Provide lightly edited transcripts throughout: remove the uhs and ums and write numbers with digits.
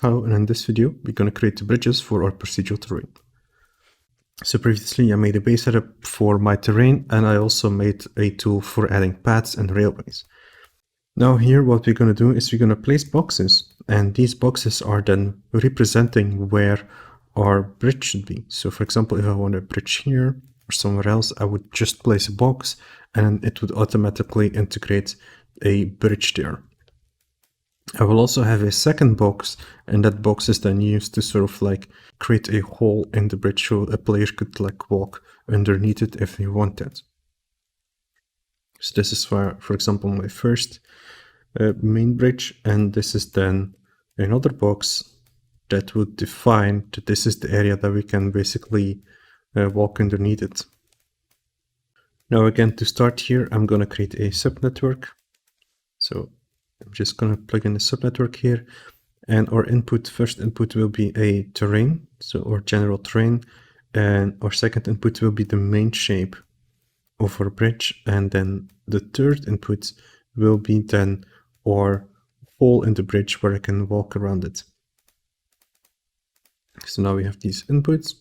Hello, and in this video, we're going to create the bridges for our procedural terrain. So previously I made a base setup for my terrain, and I also made a tool for adding paths and railways. Now here what we're going to do is we're going to place boxes, and these boxes are then representing where our bridge should be. So for example, if I want a bridge here or somewhere else, I would just place a box and it would automatically integrate a bridge there. I will also have a second box, and that box is then used to sort of like create a hole in the bridge so a player could like walk underneath it if they wanted. So this is for example, my first main bridge, and this is then another box that would define that this is the area that we can basically walk underneath it. Now again, to start here, I'm going to create a subnetwork. So I'm just going to plug in the subnetwork here, and our first input will be a terrain, so our general terrain, and our second input will be the main shape of our bridge, and then the third input will be then our hole in the bridge where I can walk around it. So now we have these inputs,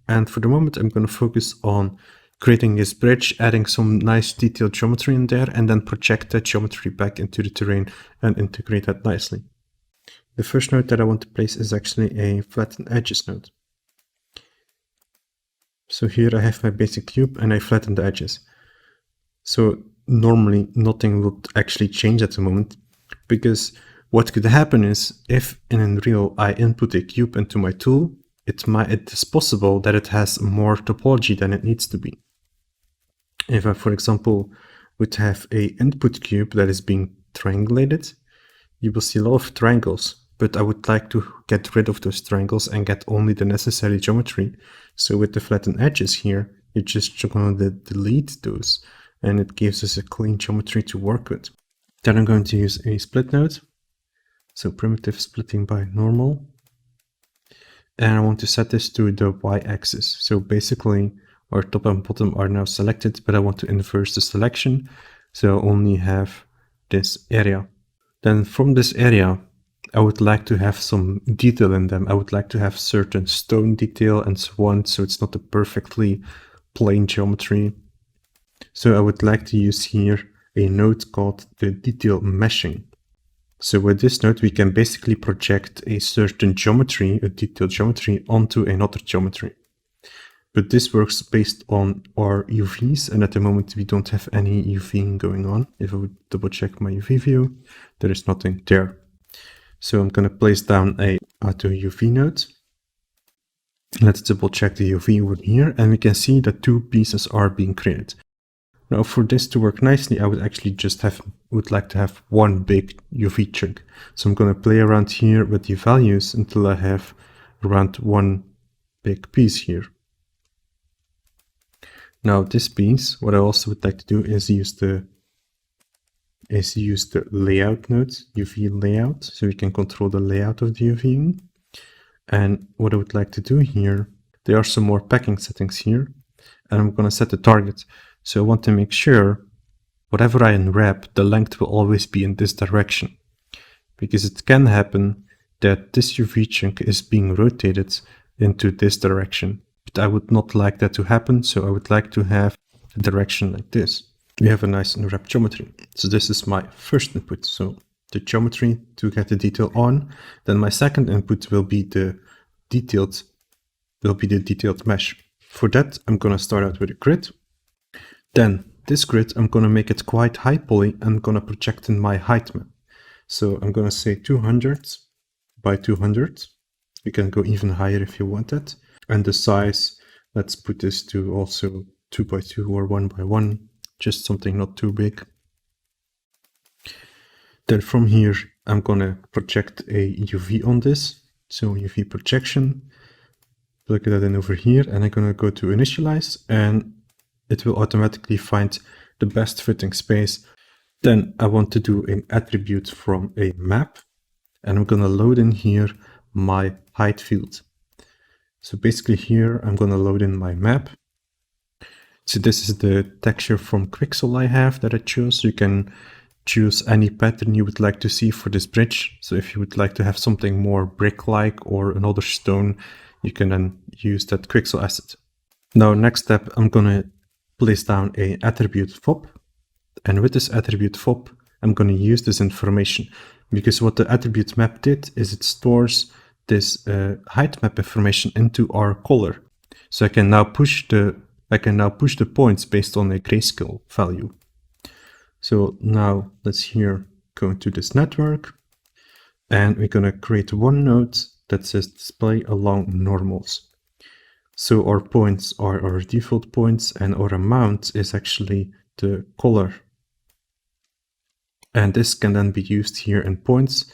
and for the moment I'm going to focus on creating this bridge, adding some nice detailed geometry in there, and then project that geometry back into the terrain and integrate that nicely. The first node that I want to place is actually a flatten edges node. So here I have my basic cube and I flatten the edges. So normally nothing would actually change at the moment, because what could happen is if in Unreal I input a cube into my tool, it is possible that it has more topology than it needs to be. If I, for example, would have a input cube that is being triangulated, you will see a lot of triangles, but I would like to get rid of those triangles and get only the necessary geometry. So with the flattened edges here, you're just going to delete those, and it gives us a clean geometry to work with. Then I'm going to use a split node, so primitive splitting by normal. And I want to set this to the y-axis. So basically, our top and bottom are now selected, but I want to inverse the selection, so I only have this area. Then from this area, I would like to have some detail in them. I would like to have certain stone detail and so on, so it's not a perfectly plain geometry. So I would like to use here a node called the detail meshing. So with this node, we can basically project a certain geometry, a detailed geometry, onto another geometry. But this works based on our UVs, and at the moment we don't have any UVing going on. If I would double check my UV view, there is nothing there. So I'm going to place down a auto UV node. Let's double check the UV over here, and we can see that two pieces are being created. Now for this to work nicely, I would actually just would like to have one big UV chunk. So I'm going to play around here with the values until I have around one big piece here. Now this piece, what I also would like to do is use the layout node, UV layout, so we can control the layout of the UV. And what I would like to do here, there are some more packing settings here, and I'm going to set the target. So I want to make sure whatever I unwrap, the length will always be in this direction, because it can happen that this UV chunk is being rotated into this direction. But I would not like that to happen, so I would like to have a direction like this. We have a nice unwrapped geometry. So this is my first input, so the geometry to get the detail on. Then my second input will be the detailed mesh. For that, I'm going to start out with a grid. Then this grid, I'm going to make it quite high poly. I'm going to project in my height map. So I'm going to say 200 by 200. You can go even higher if you want that. And the size, let's put this to also 2 by 2 or 1 by 1, just something not too big. Then from here, I'm going to project a UV on this. So UV projection, plug that in over here, and I'm going to go to initialize, and it will automatically find the best fitting space. Then I want to do an attribute from a map, and I'm going to load in here my height field. So basically here, I'm going to load in my map. So this is the texture from Quixel I have that I chose. You can choose any pattern you would like to see for this bridge. So if you would like to have something more brick-like or another stone, you can then use that quixel asset. Now, next step, I'm gonna place down a attribute fob. And with this attribute fob, I'm gonna use this information, because what the attribute map did is it stores this height map information into our color. So I can now push the points based on a grayscale value. So now let's here go into this network, and we're gonna create one node that says display along normals. So our points are our default points, and our amount is actually the color. And this can then be used here in points.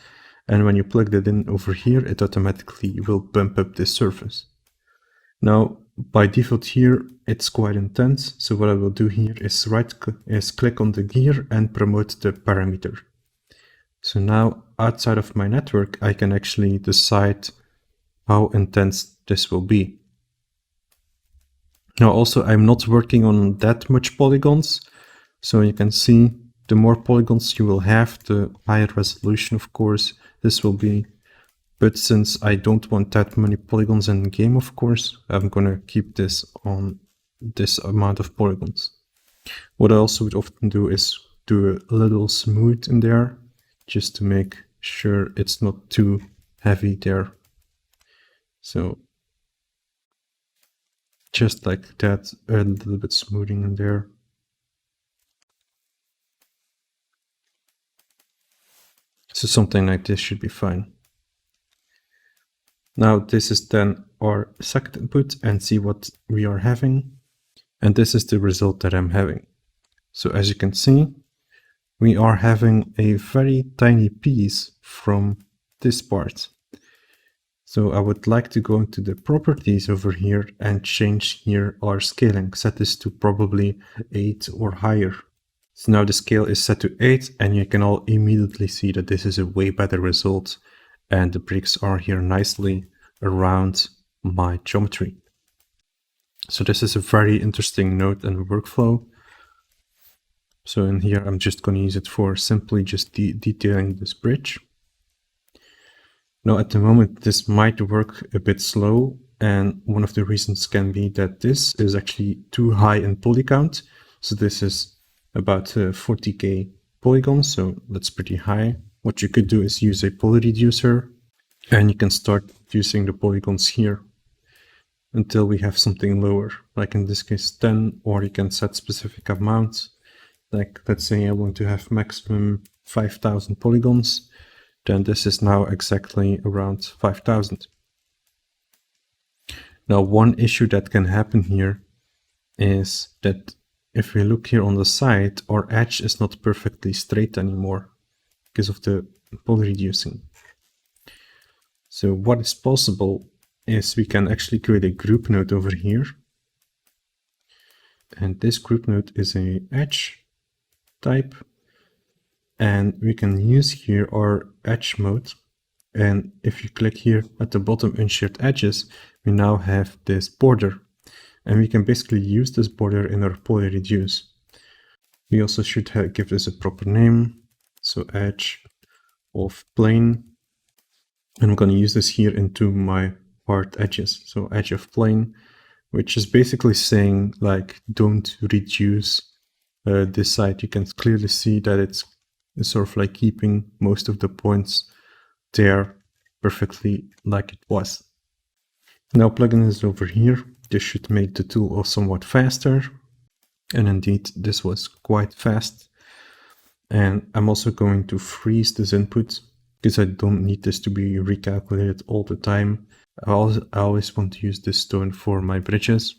And when you plug that in over here, it automatically will bump up this surface. Now, by default here, it's quite intense. So what I will do here is click on the gear and promote the parameter. So now outside of my network, I can actually decide how intense this will be. Now also, I'm not working on that much polygons. So you can see the more polygons you will have, the higher resolution, of course, this will be. But since I don't want that many polygons in the game, of course, I'm gonna keep this on this amount of polygons. What I also would often do is do a little smooth in there, just to make sure it's not too heavy there. So just like that, a little bit smoothing in there. So something like this should be fine. Now this is then our second input, and see what we are having. And this is the result that I'm having. So as you can see, we are having a very tiny piece from this part. So I would like to go into the properties over here and change here our scaling, set this to probably 8 or higher. So now the scale is set to 8, and you can all immediately see that this is a way better result, and the bricks are here nicely around my geometry. So this is a very interesting node and workflow. So in here, I'm just going to use it for simply just detailing this bridge. Now at the moment, this might work a bit slow, and one of the reasons can be that this is actually too high in poly count. So this is about 40k polygons, so that's pretty high. What you could do is use a poly reducer, and you can start reducing the polygons here until we have something lower, like in this case 10, or you can set specific amounts. Like let's say I want to have maximum 5,000 polygons, then this is now exactly around 5,000. Now one issue that can happen here is that if we look here on the side, our edge is not perfectly straight anymore because of the poly reducing. So what is possible is we can actually create a group node over here. And this group node is a edge type. And we can use here our edge mode. And if you click here at the bottom, insert edges, we now have this border. And we can basically use this border in our poly reduce. We also should give this a proper name. So edge of plane. And I'm going to use this here into my hard edges. So edge of plane, which is basically saying like, don't reduce this side. You can clearly see that it's sort of like keeping most of the points there perfectly like it was. Now plugging this over here, this should make the tool somewhat faster. And indeed, this was quite fast. And I'm also going to freeze this input because I don't need this to be recalculated all the time. I always want to use this stone for my bridges.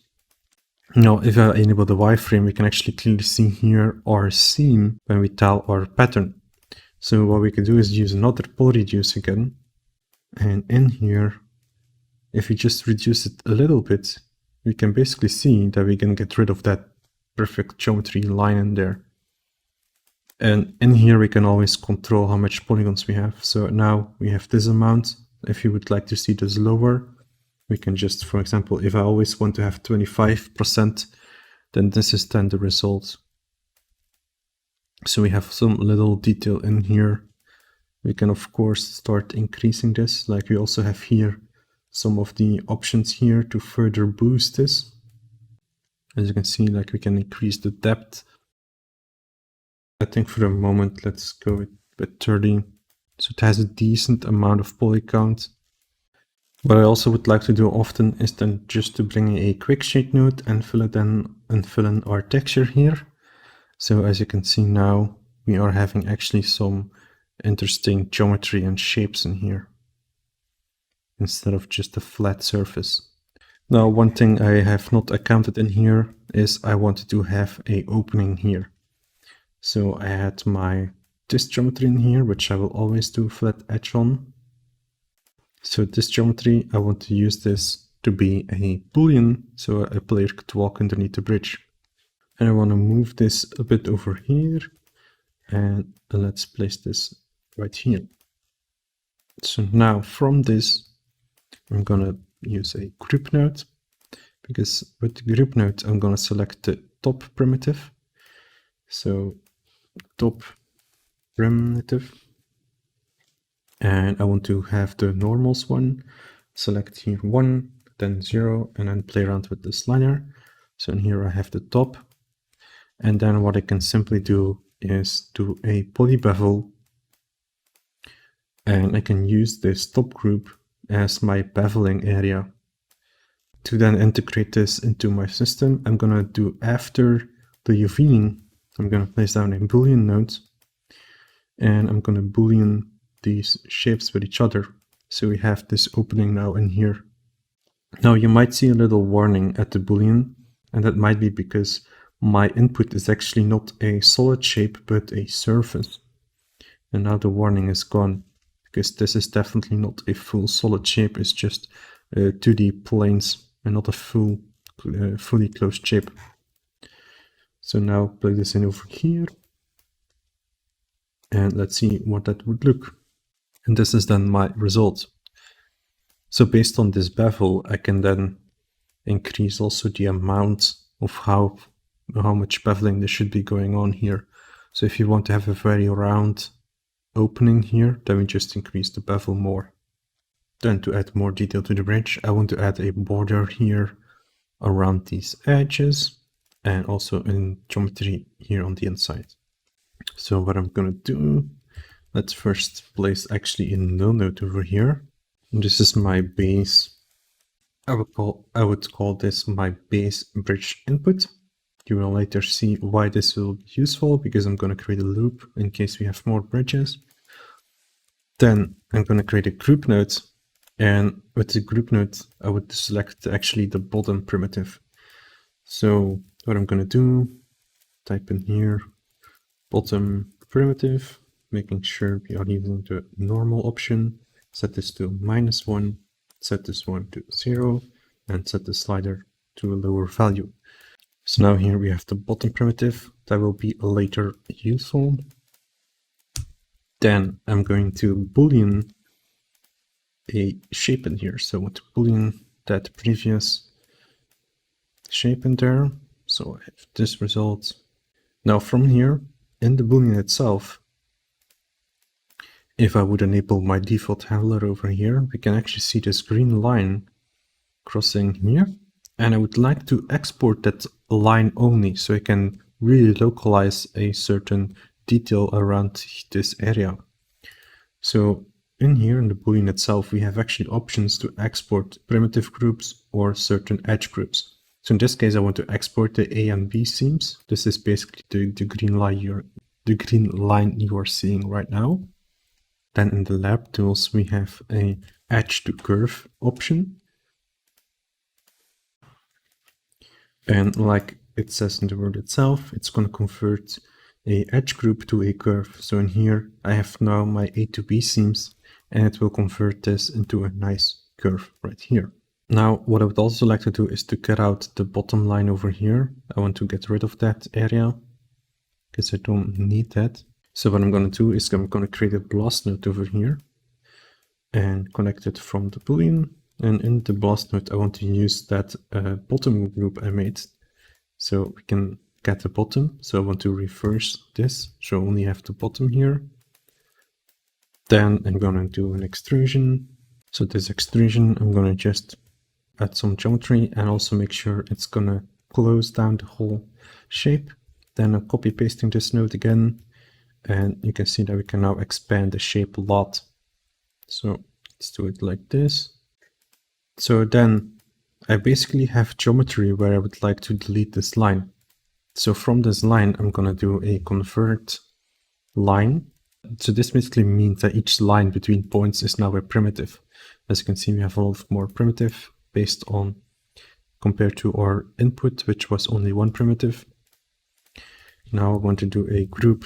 Now, if I enable the wireframe, we can actually clearly see here our seam when we tile our pattern. So what we can do is use another poly reduce again. And in here, if we just reduce it a little bit, we can basically see that we can get rid of that perfect geometry line in there. And in here, we can always control how much polygons we have. So now we have this amount. If you would like to see this lower, we can just, for example, if I always want to have 25%, then this is then the result. So we have some little detail in here. We can of course start increasing this, like we also have here some of the options here to further boost this. As you can see, like we can increase the depth. I think for the moment, let's go with 30. So it has a decent amount of poly count. What I also would like to do often is then just to bring in a quick shade node and fill in our texture here. So as you can see now, we are having actually some interesting geometry and shapes in here, instead of just a flat surface. Now, one thing I have not accounted in here is I wanted to have a opening here. So I had this geometry in here, which I will always do flat edge on. So this geometry, I want to use this to be a boolean, so a player could walk underneath the bridge. And I want to move this a bit over here, and let's place this right here. So now from this, I'm gonna use a group node, because with the group node, I'm gonna select the top primitive. So top primitive. And I want to have the normals one. Select here 1, then 0, and then play around with the slider. So in here I have the top. And then what I can simply do is do a poly bevel. And I can use this top group as my beveling area. To then integrate this into my system, I'm gonna do after the UVing, I'm gonna place down a boolean node. And I'm gonna boolean these shapes with each other. So we have this opening now in here. Now you might see a little warning at the boolean, and that might be because my input is actually not a solid shape, but a surface. And now the warning is gone, because this is definitely not a full solid shape, it's just 2D planes and not a fully closed shape. So now plug this in over here. And let's see what that would look. And this is then my result. So based on this bevel, I can then increase also the amount of how much beveling there should be going on here. So if you want to have a very round opening here, then we just increase the bevel more. Then to add more detail to the bridge, I want to add a border here around these edges and also in geometry here on the inside. So what I'm gonna do, let's first place actually a null node over here. And this is my base. I would call this my base bridge input. You will later see why this will be useful, because I'm going to create a loop in case we have more bridges. Then I'm going to create a group node, and with the group node, I would select actually the bottom primitive. So what I'm going to do, type in here, bottom primitive, making sure we are using the normal option, set this to -1, set this one to 0, and set the slider to a lower value. So now here we have the bottom primitive that will be later useful. Then I'm going to boolean a shape in here. So I want to boolean that previous shape in there. So I have this result. Now from here, in the boolean itself, if I would enable my default handler over here, we can actually see this green line crossing here. And I would like to export that line only, so I can really localize a certain detail around this area. So in here in the boolean itself, we have actually options to export primitive groups or certain edge groups. So in this case, I want to export the A and B seams. This is basically the green line you are seeing right now. Then in the lab tools, we have a edge to curve option. And like it says in the word itself, it's going to convert a edge group to a curve. So in here, I have now my A to B seams, and it will convert this into a nice curve right here. Now, what I would also like to do is to cut out the bottom line over here. I want to get rid of that area because I don't need that. So what I'm going to do is I'm going to create a blast node over here and connect it from the boolean. And in the blast node, I want to use that bottom group I made. So we can get the bottom. So I want to reverse this, so I only have the bottom here. Then I'm gonna do an extrusion. So this extrusion, I'm gonna just add some geometry and also make sure it's gonna close down the whole shape. Then I'm copy pasting this node again, and you can see that we can now expand the shape a lot. So let's do it like this. So then I basically have geometry where I would like to delete this line. So from this line, I'm gonna do a convert line. So this basically means that each line between points is now a primitive. As you can see, we have a lot more primitive based on compared to our input, which was only one primitive. Now I want to do a group,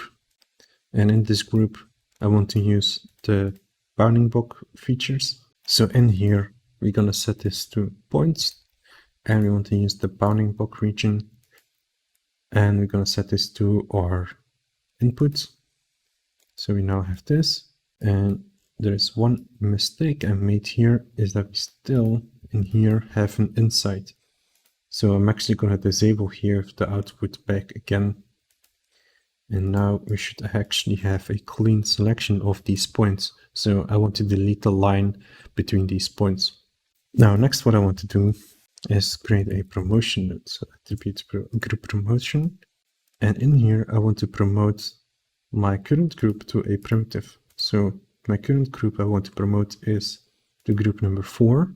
and in this group I want to use the bounding block features. So in here we're gonna set this to points, and we want to use the bounding block region, and we're gonna set this to our inputs. So we now have this, and there is one mistake I made here, is that we still in here have an inside. So I'm actually going to disable here the output back again. And now we should actually have a clean selection of these points. So I want to delete the line between these points. Now next what I want to do is create a promotion node. So attribute group promotion. And in here I want to promote my current group to a primitive. So my current group I want to promote is the group number 4.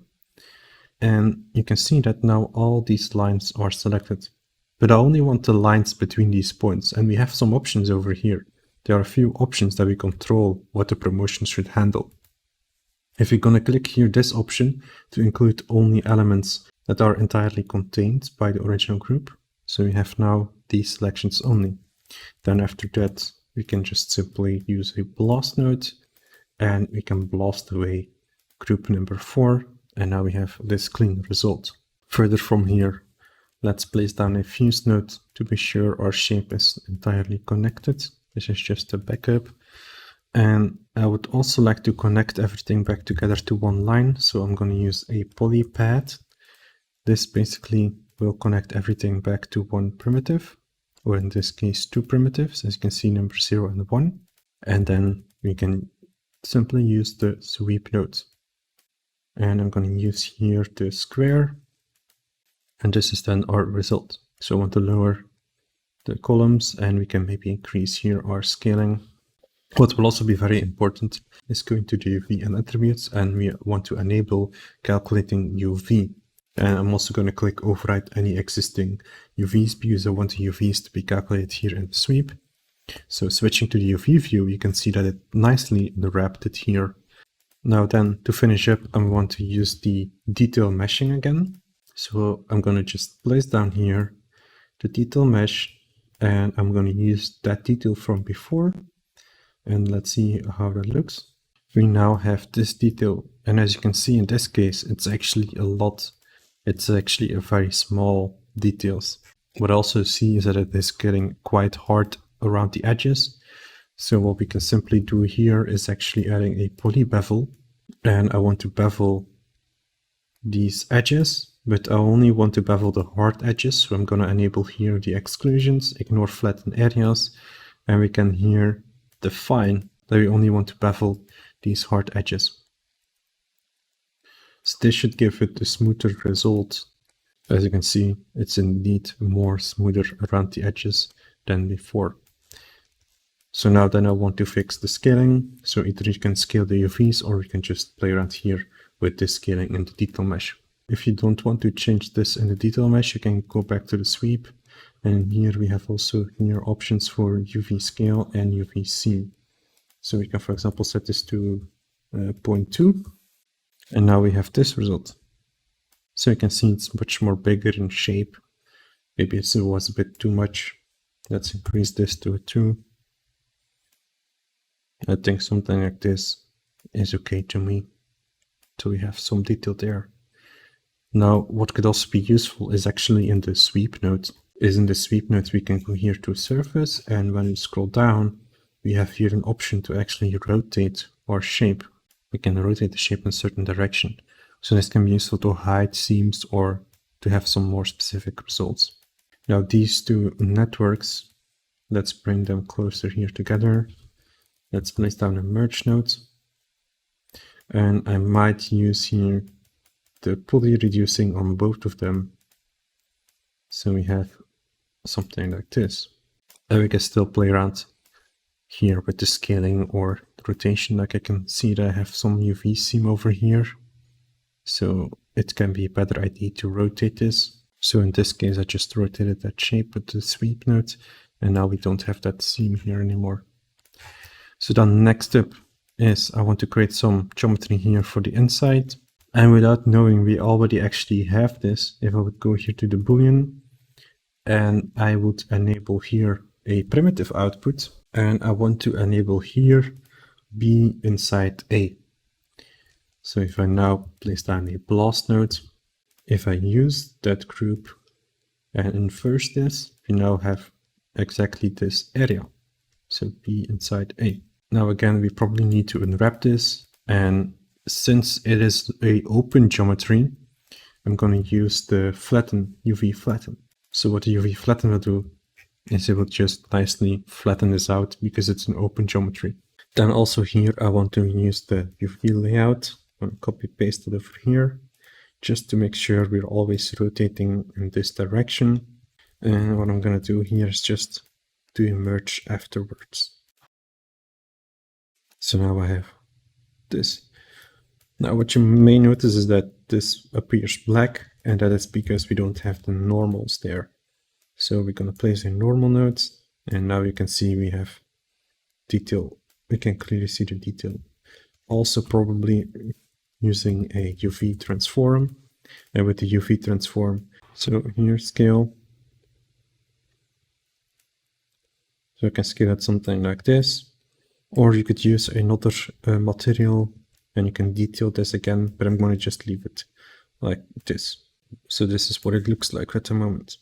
And you can see that now all these lines are selected. But I only want the lines between these points, and we have some options over here. There are a few options that we control what the promotion should handle. If you're going to click here this option to include only elements that are entirely contained by the original group. So we have now these selections only. Then after that, we can just simply use a blast node, and we can blast away group number 4. And now we have this clean result. Further from here, let's place down a fuse node to be sure our shape is entirely connected. This is just a backup. And I would also like to connect everything back together to one line. So I'm going to use a polypad. This basically will connect everything back to one primitive, or in this case, 2 primitives, as you can see, number 0 and 1. And then we can simply use the sweep node. And I'm going to use here the square, and this is then our result. So I want to lower the columns, and we can maybe increase here our scaling. What will also be very important is going to the UV and attributes, and we want to enable calculating UV. And I'm also going to click override any existing UVs because I want the UVs to be calculated here in the sweep. So switching to the UV view, you can see that it nicely wrapped it here. Now then, to finish up, I want to use the detail meshing again. So I'm going to just place down here the detail mesh, and I'm going to use that detail from before. And let's see how that looks. We now have this detail, and as you can see in this case, it's actually a lot. It's actually a very small details. What I also see is that it is getting quite hard around the edges. So what we can simply do here is actually adding a poly bevel, and I want to bevel these edges, but I only want to bevel the hard edges. So I'm going to enable here the exclusions, ignore flattened areas, and we can here define that we only want to bevel these hard edges. So this should give it a smoother result. As you can see, it's indeed more smoother around the edges than before. So now then I want to fix the scaling. So either you can scale the UVs, or you can just play around here with this scaling in the detail mesh. If you don't want to change this in the detail mesh, you can go back to the sweep. And here we have also here options for UV scale and UV scene. So we can, for example, set this to 0.2. And now we have this result. So you can see it's much more bigger in shape. Maybe it was a bit too much. Let's increase this to a 2. I think something like this is okay to me. So we have some detail there. Now, what could also be useful is actually in the sweep node. In the sweep node, we can go here to surface, and when we scroll down, we have here an option to actually rotate our shape. We can rotate the shape in a certain direction. So this can be useful to hide seams or to have some more specific results. Now these two networks, let's bring them closer here together. Let's place down a merge node. And I might use here the poly reducing on both of them. So we have something like this. And we can still play around here with the scaling or rotation. Like I can see that I have some UV seam over here. So it can be a better idea to rotate this. So in this case, I just rotated that shape with the sweep node, and now we don't have that seam here anymore. So then next step is I want to create some geometry here for the inside. And without knowing we already actually have this, if I would go here to the Boolean, and I would enable here a primitive output, and I want to enable here B inside A. So if I now place down a blast node, if I use that group and inverse this, we now have exactly this area. So B inside A. Now again, we probably need to unwrap this. And since it is a open geometry, I'm going to use the flatten, UV flatten. So what the UV flatten will do is it will just nicely flatten this out because it's an open geometry. Then also here, I want to use the UV layout. I'm going to copy paste it over here, just to make sure we're always rotating in this direction. And what I'm going to do here is just do a merge afterwards. So now I have this. Now what you may notice is that this appears black, and that is because we don't have the normals there. So we're going to place a normal node, and now you can see we have detail. We can clearly see the detail. Also probably using a UV transform, and with the UV transform, so here scale. So I can scale it something like this, or you could use another material and you can detail this again, but I'm going to just leave it like this. So this is what it looks like at the moment.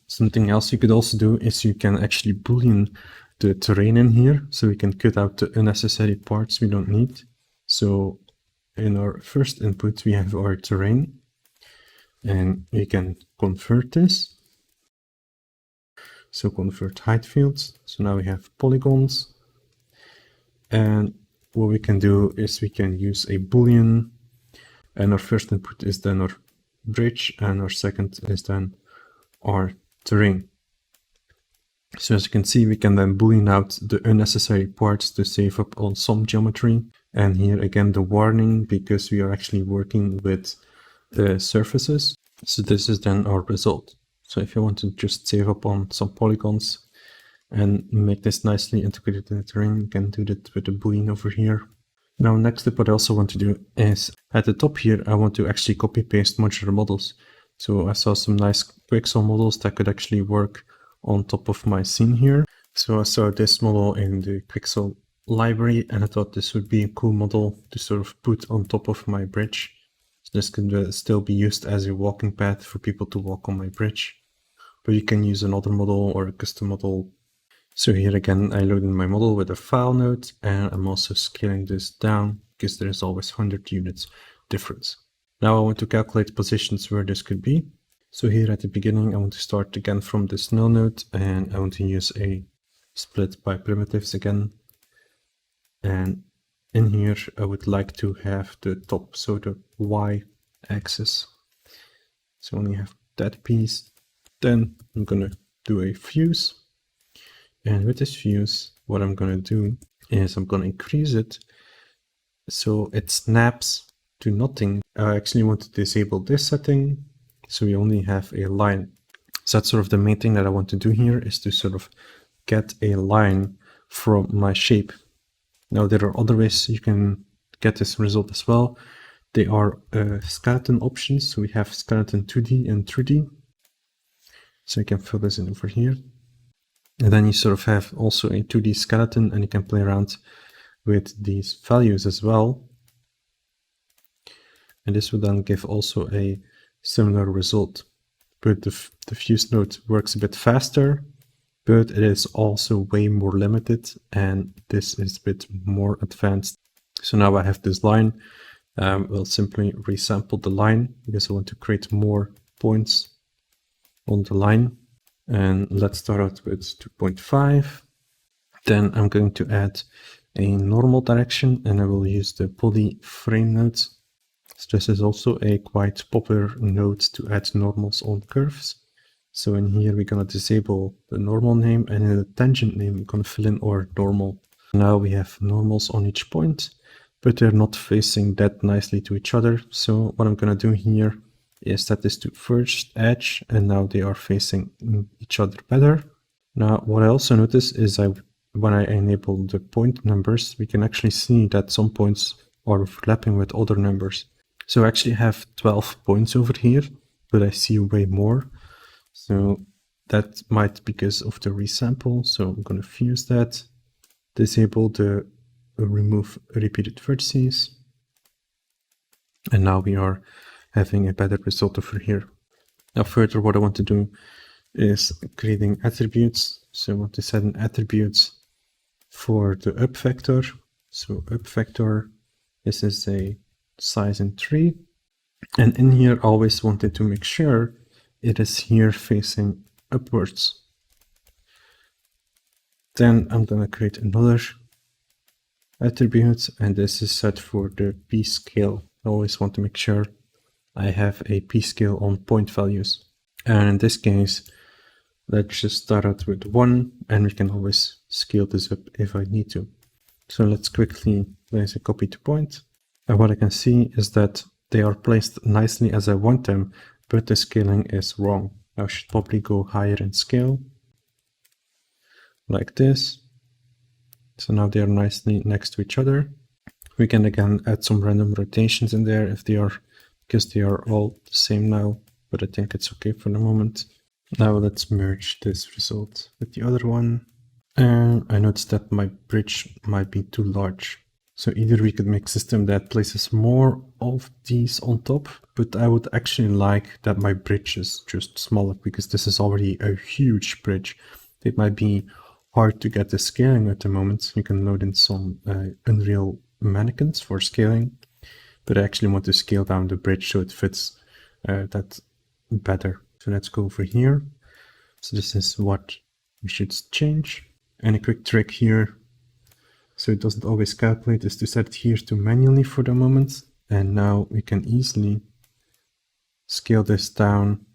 Something else you could also do is you can actually boolean the terrain in here, so we can cut out the unnecessary parts we don't need. So in our first input, we have our terrain, and we can convert this. So convert height fields. So now we have polygons. And what we can do is we can use a boolean, and our first input is then our bridge, and our second is then our terrain. So as you can see, we can then boolean out the unnecessary parts to save up on some geometry. And here again, the warning, because we are actually working with the surfaces. So this is then our result. So if you want to just save up on some polygons and make this nicely integrated in the terrain, you can do that with the boolean over here. Now next step, what I also want to do is at the top here, I want to actually copy paste modular models. So I saw some nice Quixel models that could actually work on top of my scene here. So I saw this model in the Quixel library, and I thought this would be a cool model to sort of put on top of my bridge. So this could still be used as a walking path for people to walk on my bridge. But you can use another model or a custom model. So here again, I loaded my model with a file node, and I'm also scaling this down because there is always 100 units difference. Now I want to calculate positions where this could be. So here at the beginning, I want to start again from this null node, and I want to use a split by primitives again. And in here, I would like to have the top, so the Y axis. So I only have that piece. Then I'm going to do a fuse. And with this fuse, what I'm going to do is I'm going to increase it so it snaps to nothing. I actually want to disable this setting, so we only have a line. So that's sort of the main thing that I want to do here, is to sort of get a line from my shape. Now there are other ways you can get this result as well. They are skeleton options. So we have skeleton 2D and 3D. So you can fill this in over here. And then you sort of have also a 2D skeleton, and you can play around with these values as well. And this will then give also a similar result. But the fuse node works a bit faster, but it is also way more limited, and this is a bit more advanced. So now I have this line. We'll simply resample the line because I want to create more points on the line. And let's start out with 2.5. Then I'm going to add a normal direction, and I will use the poly frame node. So this is also a quite popular node to add normals on curves. So in here, we're going to disable the normal name, and in the tangent name, we're going to fill in our normal. Now we have normals on each point, but they're not facing that nicely to each other. So what I'm going to do here is set this to first edge, and now they are facing each other better. Now, what I also notice is when I enable the point numbers, we can actually see that some points are overlapping with other numbers. So I actually have 12 points over here, but I see way more. So that might be because of the resample. So I'm going to fuse that, disable the remove repeated vertices. And now we are having a better result over here. Now further, what I want to do is creating attributes. So I want to set an attribute for the up vector. So up vector, this is a size in 3. And in here, I always wanted to make sure it is here facing upwards. Then I'm going to create another attribute, and this is set for the p scale. I always want to make sure I have a p scale on point values. And in this case, let's just start out with 1, and we can always scale this up if I need to. So let's quickly place a copy to point. And what I can see is that they are placed nicely as I want them, but the scaling is wrong. I should probably go higher in scale, like this. So now they are nicely next to each other. We can again add some random rotations in there if they are, because they are all the same now, but I think it's okay for the moment. Now let's merge this result with the other one. And I noticed that my bridge might be too large. So either we could make a system that places more of these on top, but I would actually like that my bridge is just smaller, because this is already a huge bridge. It might be hard to get the scaling at the moment. You can load in some Unreal mannequins for scaling, but I actually want to scale down the bridge so it fits that better. So let's go over here. So this is what we should change. And a quick trick here, so it doesn't always calculate, is to set it here to manually for the moment. And now we can easily scale this down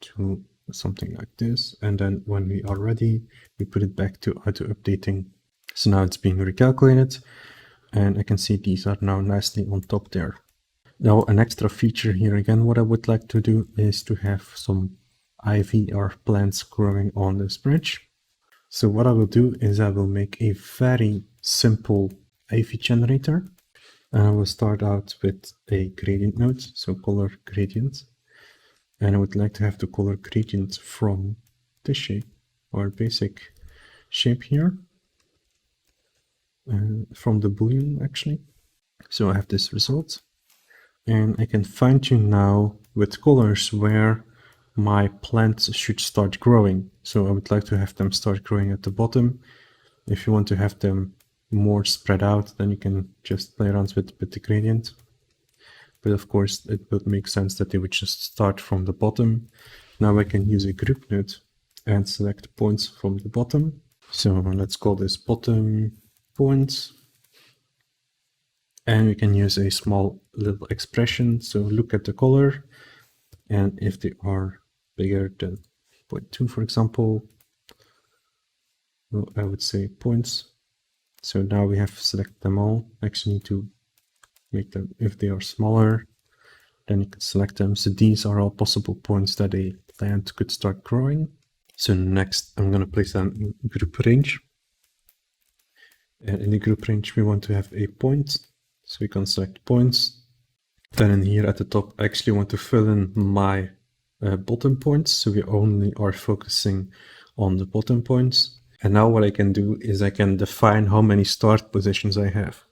to something like this. And then when we are ready, we put it back to auto updating. So now it's being recalculated, and I can see these are now nicely on top there. Now an extra feature here again, what I would like to do is to have some ivy or plants growing on this bridge. So what I will do is I will make a very simple ivy generator. And I will start out with a gradient node, so color gradient. And I would like to have the color gradient from this shape, or basic shape here. From the boolean actually. So I have this result. And I can fine tune now with colors where my plants should start growing. So I would like to have them start growing at the bottom. If you want to have them more spread out, then you can just play around with the gradient. But of course, it would make sense that they would just start from the bottom. Now I can use a group node and select points from the bottom. So let's call this bottom points. And we can use a small little expression. So look at the color, and if they are bigger than 0.2, for example, well, I would say points. So now we have selected them all. Actually need to make them, if they are smaller, then you can select them. So these are all possible points that a plant could start growing. So next I'm going to place them in group range. And in the group range we want to have a point. So we can select points. Then in here at the top, I actually want to fill in my bottom points. So we only are focusing on the bottom points. And now what I can do is I can define how many start positions I have.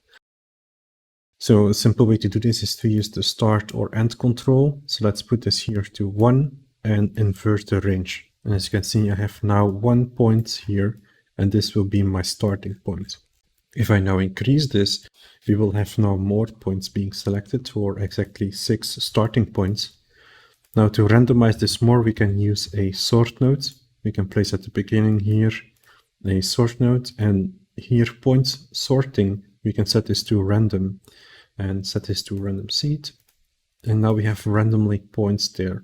So a simple way to do this is to use the start or end control. So let's put this here to 1 and invert the range. And as you can see, I have now 1 point here, and this will be my starting point. If I now increase this, we will have now more points being selected, or exactly 6 starting points. Now to randomize this more, we can use a sort node. we can place at the beginning here a sort node, and here point sorting, we can set this to random and set this to random seed. And now we have randomly points there.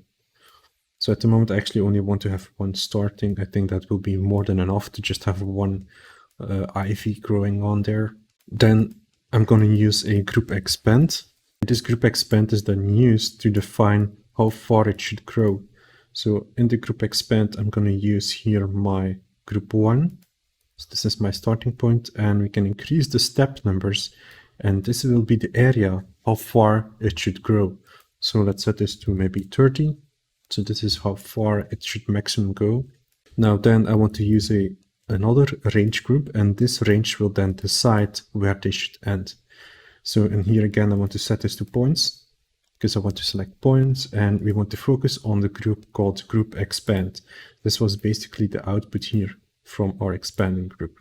So at the moment, I actually only want to have one starting. I think that will be more than enough to just have one ivy growing on there. Then I'm going to use a group expand. This group expand is then used to define how far it should grow. So in the group expand, I'm going to use here my group 1. So this is my starting point, and we can increase the step numbers, and this will be the area how far it should grow. So let's set this to maybe 30. So this is how far it should maximum go. Now then I want to use another range group, and this range will then decide where they should end. So in here again, I want to set this to points because I want to select points, and we want to focus on the group called group expand. This was basically the output here from our expanding group.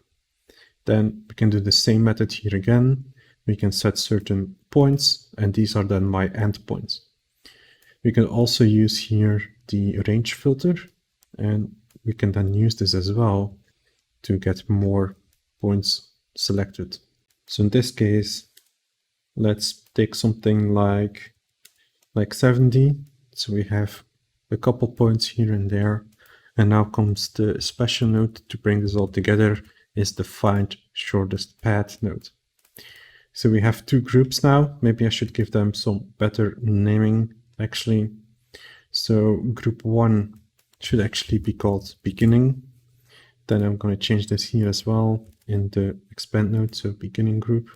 Then we can do the same method here again. We can set certain points, and these are then my endpoints. We can also use here the range filter, and we can then use this as well to get more points selected. So in this case, let's take something like 70. So we have a couple points here and there. And now comes the special node to bring this all together, is the find shortest path node. So we have two groups now. Maybe I should give them some better naming actually. So group 1 should actually be called beginning. Then I'm going to change this here as well in the expand node, so beginning group.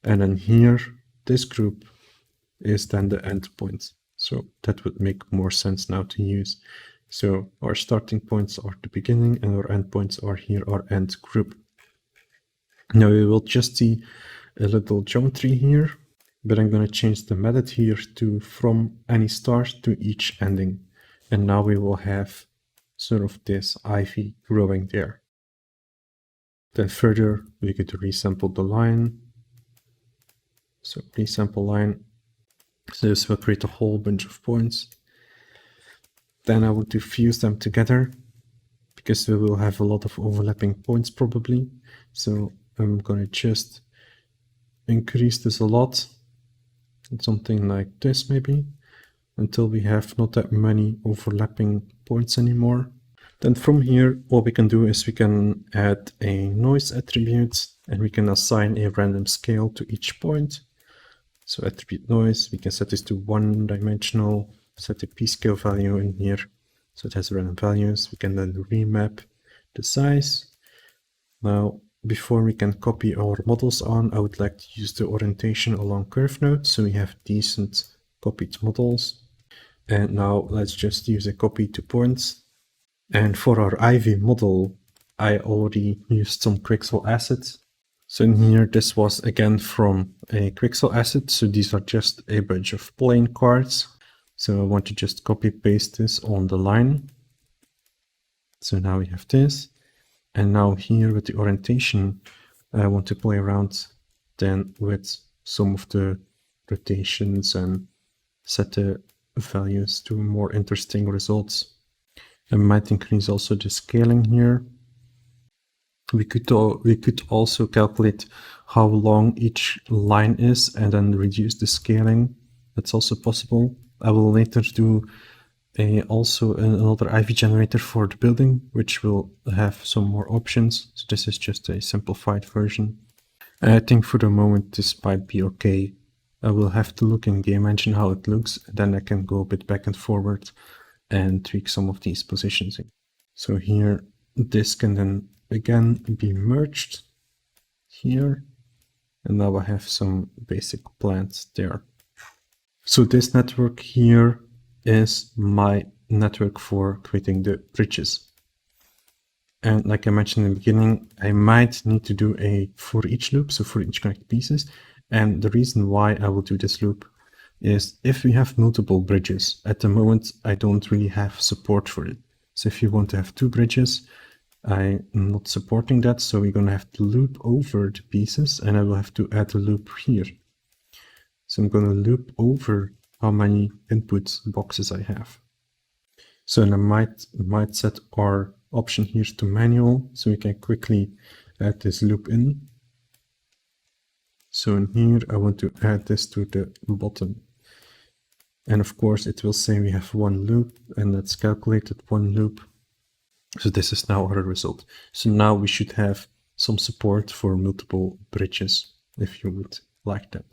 And then here, this group is then the endpoint. So that would make more sense now to use. So our starting points are the beginning, and our endpoints are here, our end group. Now we will just see a little geometry here, but I'm going to change the method here to from any start to each ending. And now we will have sort of this ivy growing there. Then further, we could resample the line. So resample line. So this will create a whole bunch of points. Then I want to fuse them together because we will have a lot of overlapping points probably. So I'm going to just increase this a lot. Something like this maybe, until we have not that many overlapping points anymore. Then from here, what we can do is we can add a noise attribute, and we can assign a random scale to each point. So attribute noise, we can set this to 1 dimensional, set the p-scale value in here, so it has random values. We can then remap the size. Now, before we can copy our models on, I would like to use the orientation along curve node, so we have decent copied models. And now let's just use a copy to points. And for our Ivy model, I already used some Quixel assets. So in here, this was again from a Quixel asset. So these are just a bunch of plain cards. So I want to just copy paste this on the line. So now we have this. And now here with the orientation, I want to play around then with some of the rotations and set the values to more interesting results. I might increase also the scaling here. We could also calculate how long each line is and then reduce the scaling. That's also possible. I will later do also another Ivy generator for the building, which will have some more options. So this is just a simplified version. And I think for the moment this might be okay. I will have to look in Game Engine how it looks, and then I can go a bit back and forward and tweak some of these positions. So here, this can then again be merged here, and now I have some basic plans there. So this network here is my network for creating the bridges. And like I mentioned in the beginning, I might need to do a for each loop, so for each connected pieces. And the reason why I will do this loop is if we have multiple bridges, at the moment I don't really have support for it. So if you want to have 2 bridges, I'm not supporting that, so we're going to have to loop over the pieces, and I will have to add a loop here. So I'm going to loop over how many input boxes I have. So I might set our option here to manual, so we can quickly add this loop in. So in here, I want to add this to the bottom. And of course, it will say we have one loop, and let's calculate it, one loop. So this is now our result. So now we should have some support for multiple bridges, if you would like that.